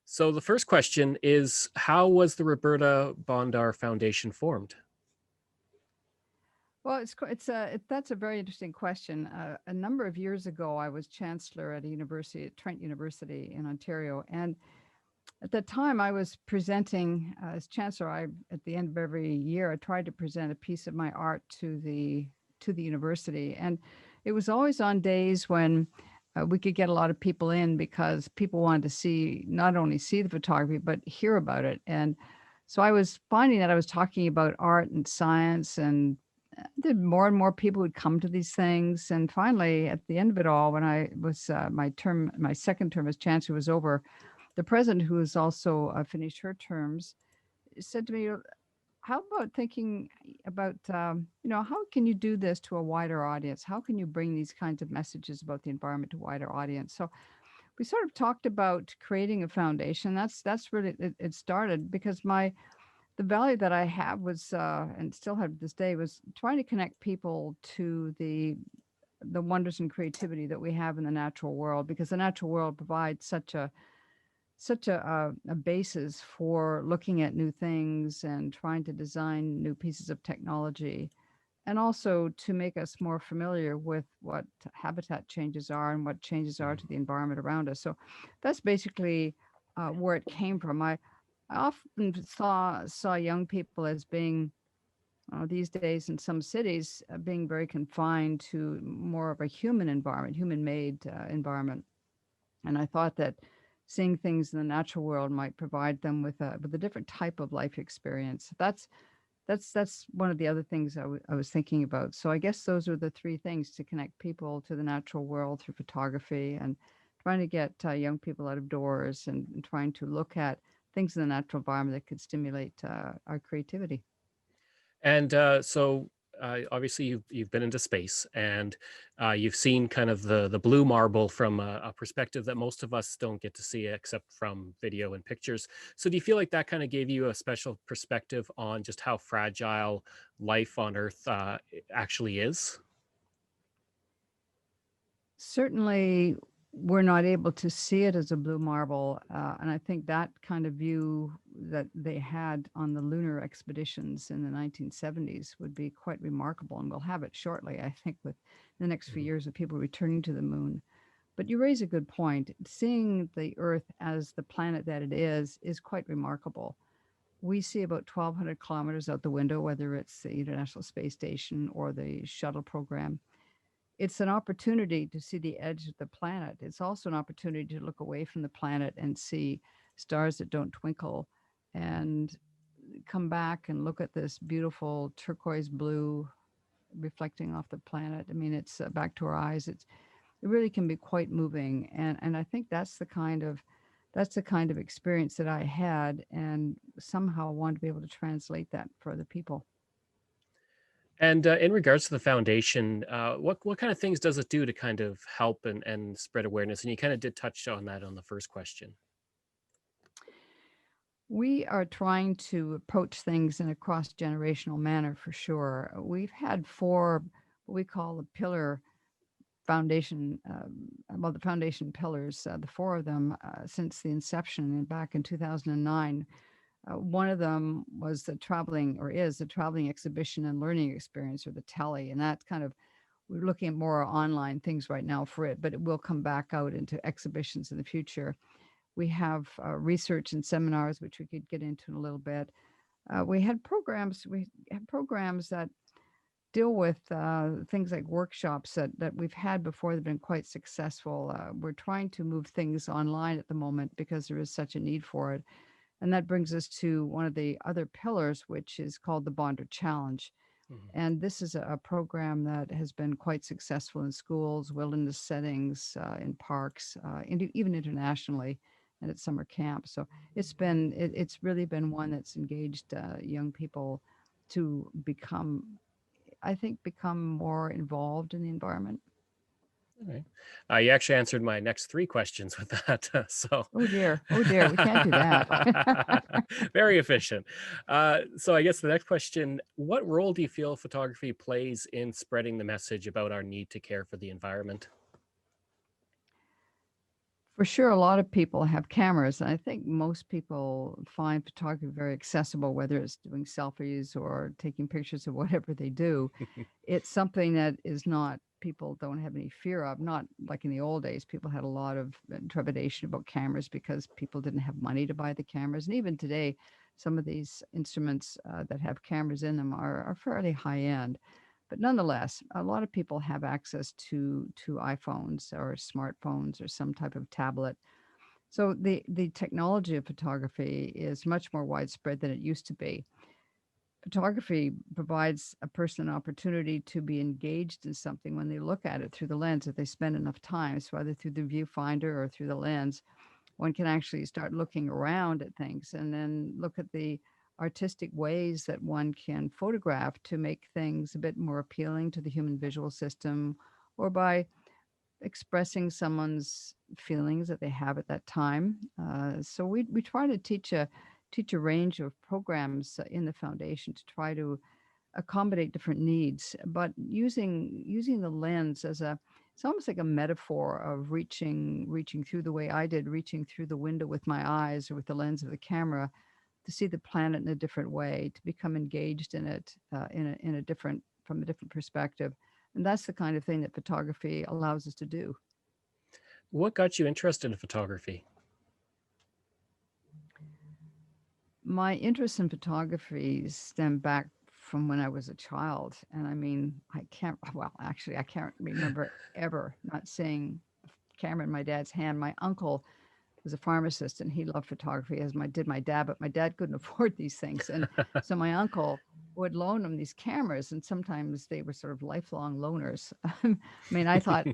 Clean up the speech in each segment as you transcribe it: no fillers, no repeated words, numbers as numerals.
So the first question is, how was the Roberta Bondar Foundation formed? Well, that's a very interesting question. A number of years ago, I was chancellor at a university, at Trent University in Ontario, and at that time, I was presenting as chancellor. At the end of every year, I tried to present a piece of my art to the university, and it was always on days when we could get a lot of people in because people wanted to see not only see the photography but hear about it. And so I was finding that I was talking about art and science, and then more and more people would come to these things. And finally, at the end of it all, when I was my second term as chancellor was over, the president, who has also finished her terms, said to me, "How about thinking about how can you do this to a wider audience? How can you bring these kinds of messages about the environment to a wider audience?" So we sort of talked about creating a foundation. That's really it started because the value that I have was and still have to this day was trying to connect people to the wonders and creativity that we have in the natural world, because the natural world provides such a basis for looking at new things and trying to design new pieces of technology, and also to make us more familiar with what habitat changes are and what changes are Mhm. to the environment around us. So that's basically where it came from. I often saw young people as being these days in some cities being very confined to more of a human environment, human-made environment. And I thought that seeing things in the natural world might provide them with a different type of life experience. That's one of the other things I was thinking about. So I guess those are the three things: to connect people to the natural world through photography, and trying to get young people out of doors, and trying to look at things in the natural environment that could stimulate our creativity. And obviously you've been into space, and you've seen kind of the blue marble from a perspective that most of us don't get to see except from video and pictures. So do you feel like that kind of gave you a special perspective on just how fragile life on Earth actually is? Certainly, we're not able to see it as a blue marble, and I think that kind of view that they had on the lunar expeditions in the 1970s would be quite remarkable, and we'll have it shortly, I think, with the next few Mhm. years of people returning to the moon. But you raise a good point. Seeing the Earth as the planet that it is quite remarkable. We see about 1,200 kilometers out the window, whether it's the International Space Station or the shuttle program. It's an opportunity to see the edge of the planet. It's also an opportunity to look away from the planet and see stars that don't twinkle, and come back and look at this beautiful turquoise blue reflecting off the planet. I mean, it's back to our eyes. It really can be quite moving, and I think that's the kind of experience that I had, and somehow I wanted to be able to translate that for other people. And in regards to the foundation, what kind of things does it do to kind of help and spread awareness? And you kind of did touch on that on the first question. We are trying to approach things in a cross generational manner for sure. We've had four, what we call the pillar foundation, well, the foundation pillars, the four of them since the inception and back in 2009. One of them was the traveling, or is the traveling exhibition and learning experience, or the TELE. And that's kind of, we're looking at more online things right now for it, but it will come back out into exhibitions in the future. We have research and seminars, which we could get into in a little bit. We have programs that deal with things like workshops that we've had before that have been quite successful. We're trying to move things online at the moment because there is such a need for it. And that brings us to one of the other pillars, which is called the Bonder Challenge. Mhm. And this is a program that has been quite successful in schools, wilderness settings, in parks, even internationally, and at summer camp. So it's really been one that's engaged young people to become more involved in the environment. All right. You actually answered my next three questions with that. Oh dear, we can't do that. Very efficient. So I guess the next question, what role do you feel photography plays in spreading the message about our need to care for the environment? For sure, a lot of people have cameras, and I think most people find photography very accessible, whether it's doing selfies or taking pictures of whatever they do. It's something that is not people don't have any fear of, not like in the old days, people had a lot of trepidation about cameras because people didn't have money to buy the cameras. And even today, some of these instruments that have cameras in them are fairly high end. But nonetheless, a lot of people have access to iPhones or smartphones or some type of tablet. So the technology of photography is much more widespread than it used to be. Photography provides a person an opportunity to be engaged in something when they look at it through the lens, if they spend enough time. So either through the viewfinder or through the lens, one can actually start looking around at things and then look at the artistic ways that one can photograph to make things a bit more appealing to the human visual system, or by expressing someone's feelings that they have at that time. So we try to teach a range of programs in the foundation to try to accommodate different needs, but using the lens as a it's almost like a metaphor of reaching through the way I did, reaching through the window with my eyes or with the lens of the camera to see the planet in a different way, to become engaged in it in a different from a different perspective. And that's the kind of thing that photography allows us to do. What got you interested in photography? My interest in photography stemmed back from when I was a child. And I mean, I can't remember ever not seeing a camera in my dad's hand. My uncle was a pharmacist and he loved photography, as did my dad, but my dad couldn't afford these things. And so my uncle would loan him these cameras, and sometimes they were sort of lifelong loaners. I mean, I thought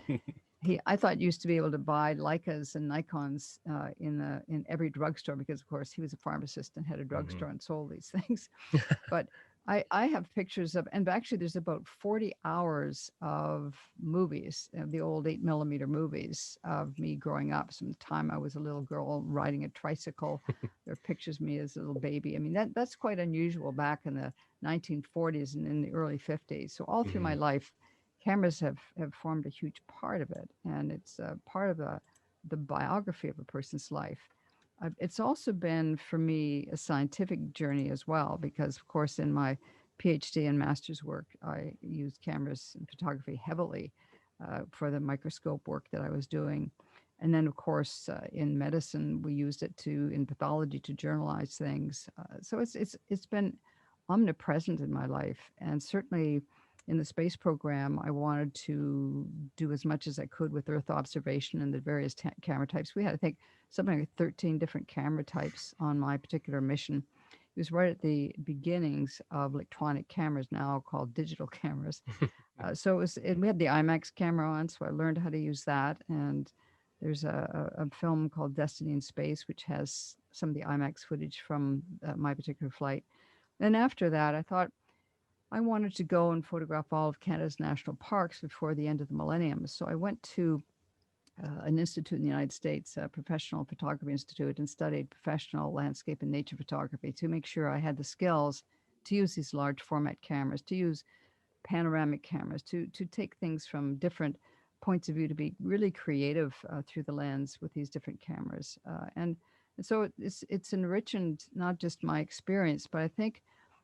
you used to be able to buy Leicas and Nikons in every drugstore because, of course, he was a pharmacist and had a Mhm. drugstore and sold these things. But I have pictures of, and actually, there's about 40 hours of movies, the old 8 millimeter movies of me growing up. Some time I was a little girl riding a tricycle. There are pictures of me as a little baby. I mean, that's quite unusual back in the 1940s and in the early 50s. So all through my Mhm. life, cameras have formed a huge part of it, and it's part of the biography of a person's life. It's also been for me a scientific journey as well, because of course in my PhD and master's work, I used cameras and photography heavily for the microscope work that I was doing. And then, of course, in medicine, we used it in pathology to journalize things. So it's been omnipresent in my life, and certainly in the space program, I wanted to do as much as I could with Earth observation and the various camera types. We had, I think, something like 13 different camera types on my particular mission. It was right at the beginnings of electronic cameras, now called digital cameras. We had the IMAX camera on, so I learned how to use that. And there's a film called Destiny in Space, which has some of the IMAX footage from my particular flight. And after that, I thought I wanted to go and photograph all of Canada's national parks before the end of the millennium. So I went to an institute in the United States, a professional photography institute, and studied professional landscape and nature photography to make sure I had the skills to use these large format cameras, to use panoramic cameras, to take things from different points of view, to be really creative through the lens with these different cameras. And so it's enriched not just my experience, but I think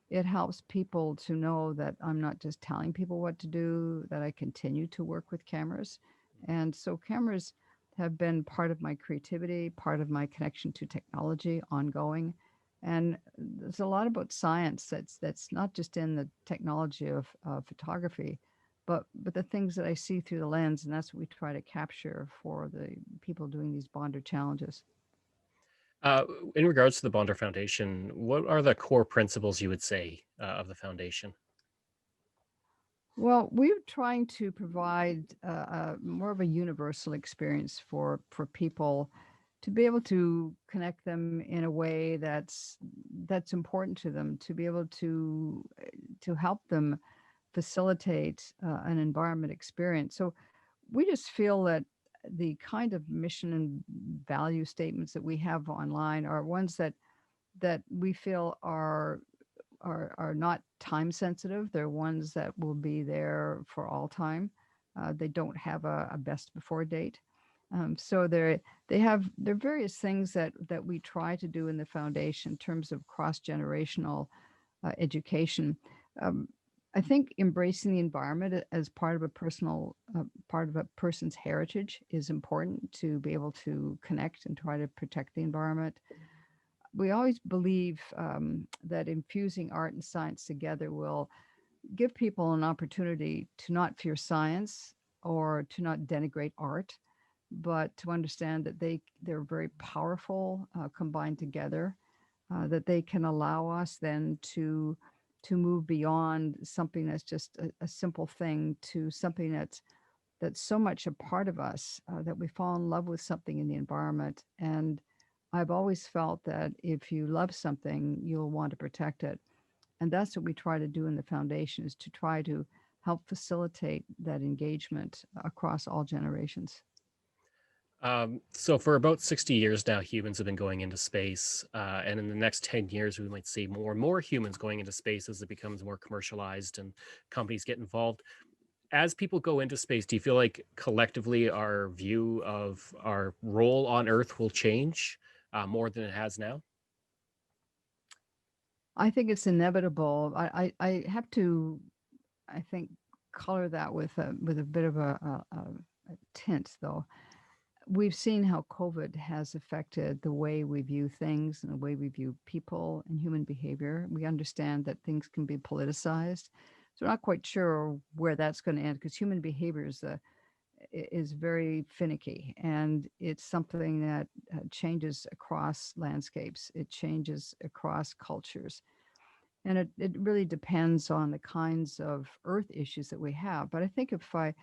it helps people to know that I'm not just telling people what to do, that I continue to work with cameras. And so cameras have been part of my creativity, part of my connection to technology, ongoing. And there's a lot about science that's not just in the technology of photography, but the things that I see through the lens, and that's what we try to capture for the people doing these Bonder challenges. Uh, in regards to the Bondar Foundation, what are the core principles you would say of the foundation? Well, we're trying to provide more of a universal experience for people to be able to connect them in a way that's important to them, to be able to help them facilitate an environment experience. So we just feel that the kind of mission and value statements that we have online are ones that we feel are not time sensitive. They're ones that will be there for all time. They don't have a best before date. So there are various things that we try to do in the foundation in terms of cross-generational education. Um, I think embracing the environment as part of a personal part of a person's heritage is important to be able to connect and try to protect the environment. We always believe that infusing art and science together will give people an opportunity to not fear science or to not denigrate art, but to understand that they're very powerful combined together, that they can allow us then to move beyond something that's just a simple thing to something that's so much a part of us that we fall in love with something in the environment. And I've always felt that if you love something, you'll want to protect it. And that's what we try to do in the foundation is to try to help facilitate that engagement across all generations. So for about 60 years now, humans have been going into space, and in the next 10 years, we might see more and more humans going into space as it becomes more commercialized and companies get involved. As people go into space, do you feel like collectively our view of our role on Earth will change more than it has now? I think it's inevitable. I have to, I think, color that with a bit of a tint, though. We've seen how COVID has affected the way we view things and the way we view people and human behavior. We understand that things can be politicized. So we're not quite sure where that's going to end because human behavior is very finicky and it's something that changes across landscapes. It changes across cultures. And it really depends on the kinds of earth issues that we have. But I think if I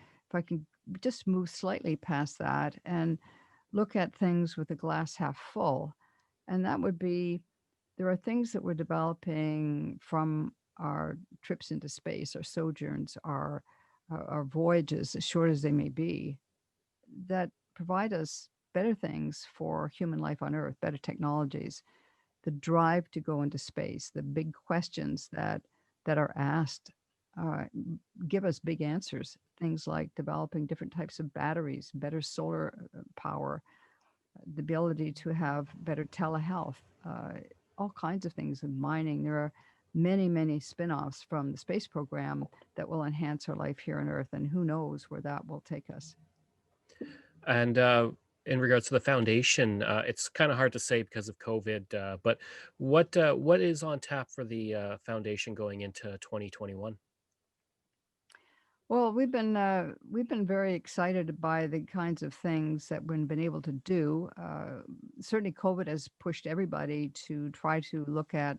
can just move slightly past that and look at things with a glass half full, and that would be there are things that we're developing from our trips into space, our sojourns, our voyages, as short as they may be, that provide us better things for human life on Earth, better technologies, the drive to go into space, the big questions that are asked uh, give us big answers. Things like developing different types of batteries, better solar power, the ability to have better telehealth, all kinds of things in mining. There are many, many spin-offs from the space program that will enhance our life here on Earth, and who knows where that will take us. And in regards to the foundation, it's kind of hard to say because of COVID. But what is on tap for the foundation going into 2021? Well, we've been very excited by the kinds of things that we've been able to do. Certainly, COVID has pushed everybody to try to look at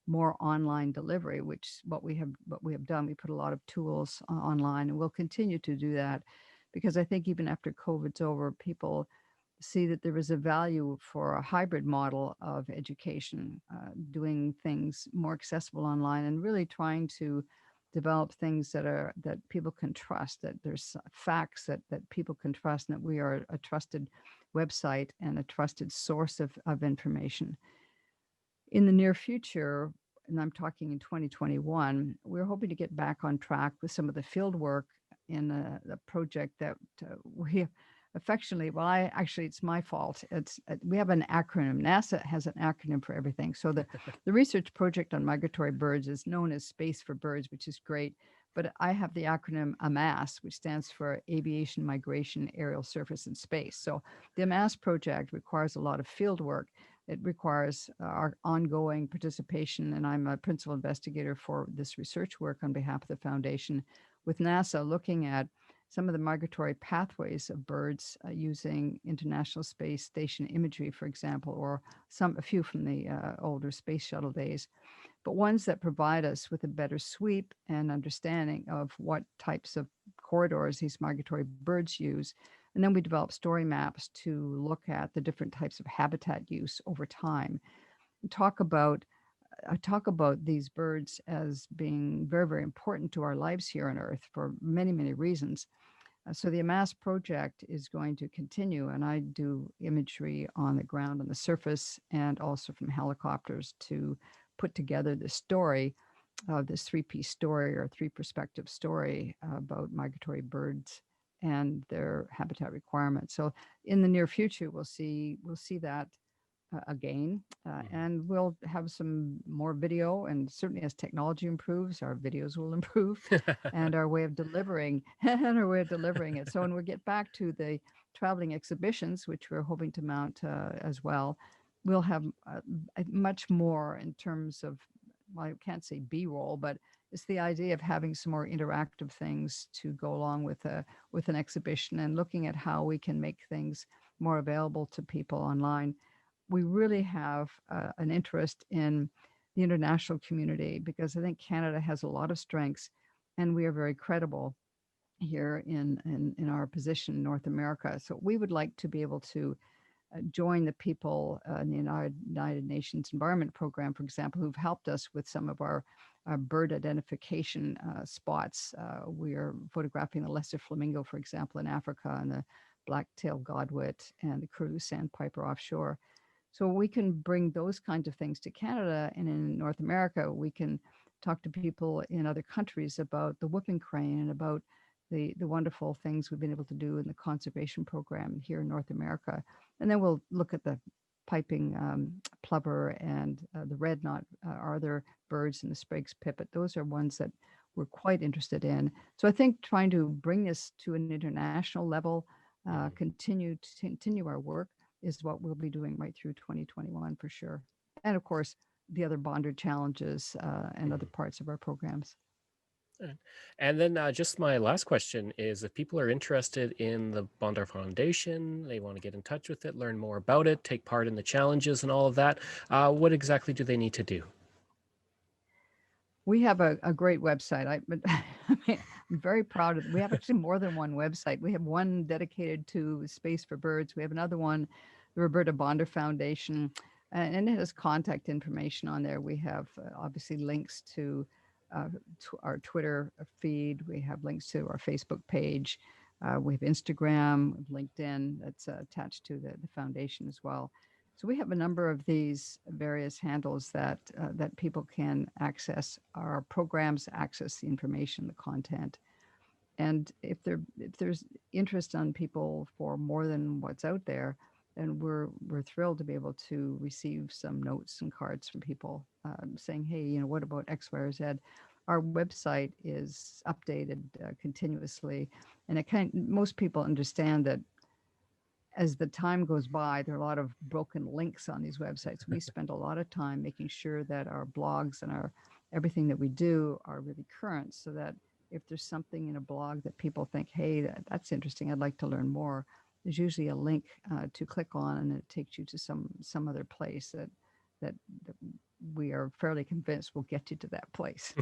more online delivery, which what we have done. We put a lot of tools online, and we'll continue to do that because I think even after COVID's over, people see that there is a value for a hybrid model of education, doing things more accessible online, and really trying to develop things that people can trust. That there's facts that people can trust, and that we are a trusted website and a trusted source of information in the near future, and I'm talking in 2021, we're hoping to get back on track with some of the field work in the project that we affectionately, well, I actually, it's my fault. We have an acronym. NASA has an acronym for everything. So the research project on migratory birds is known as Space for Birds, which is great. But I have the acronym AMAS, which stands for Aviation, Migration, Aerial, Surface, and Space. So the AMAS project requires a lot of field work. It requires our ongoing participation, and I'm a principal investigator for this research work on behalf of the foundation with NASA, looking at some of the migratory pathways of birds using International Space Station imagery, for example, or a few from the older space shuttle days, but ones that provide us with a better sweep and understanding of what types of corridors these migratory birds use. And then we develop story maps to look at the different types of habitat use over time. And I talk about these birds as being very, very important to our lives here on Earth for many, many reasons. So the AMAS project is going to continue, and I do imagery on the ground, on the surface, and also from helicopters to put together the story of this three-piece story or three-perspective story about migratory birds and their habitat requirements. So in the near future, we'll see that again, Mhm. and we'll have some more video. And certainly, as technology improves, our videos will improve, and our way of delivering and our way of delivering it. So when we get back to the traveling exhibitions, which we're hoping to mount as well, we'll have much more in terms of, well, I can't say B-roll, but it's the idea of having some more interactive things to go along with an exhibition, and looking at how we can make things more available to people online. We really have an interest in the international community, because I think Canada has a lot of strengths, and we are very credible here in our position in North America. So we would like to be able to join the people in the United Nations Environment Program, for example, who've helped us with some of our bird identification spots. We are photographing the lesser flamingo, for example, in Africa, and the black-tailed godwit and the curlew sandpiper offshore. So we can bring those kinds of things to Canada, and in North America, we can talk to people in other countries about the whooping crane and about the wonderful things we've been able to do in the conservation program here in North America. And then we'll look at the piping plover and the red knot, other birds, and the Sprague's pipit. Those are ones that we're quite interested in. So I think trying to bring this to an international level, Mhm. continue our work, is what we'll be doing right through 2021 for sure. And of course, the other bonded challenges and other Mhm. parts of our programs. Right. And then just my last question is, if people are interested in the Bondar Foundation, they want to get in touch with it, learn more about it, take part in the challenges and all of that, what exactly do they need to do? We have a great website. But I mean, I'm very proud of. We have actually more than one website. We have one dedicated to space for birds. We have another one, the Roberta Bondar Foundation, and it has contact information on there. We have obviously links to our Twitter feed. We have links to our Facebook page. We have Instagram, LinkedIn that's attached to the foundation as well. So we have a number of these various handles that people can access our programs, access the information, the content. And if there's interest on people for more than what's out there, then we're thrilled to be able to receive some notes and cards from people saying, hey, what about X, Y, or Z? Our website is updated continuously, and most people understand that as the time goes by, there are a lot of broken links on these websites. We spend a lot of time making sure that our blogs and our everything that we do are really current, so that if there's something in a blog that people think, hey, that's interesting, I'd like to learn more, there's usually a link to click on, and it takes you to some other place that we are fairly convinced will get you to that place.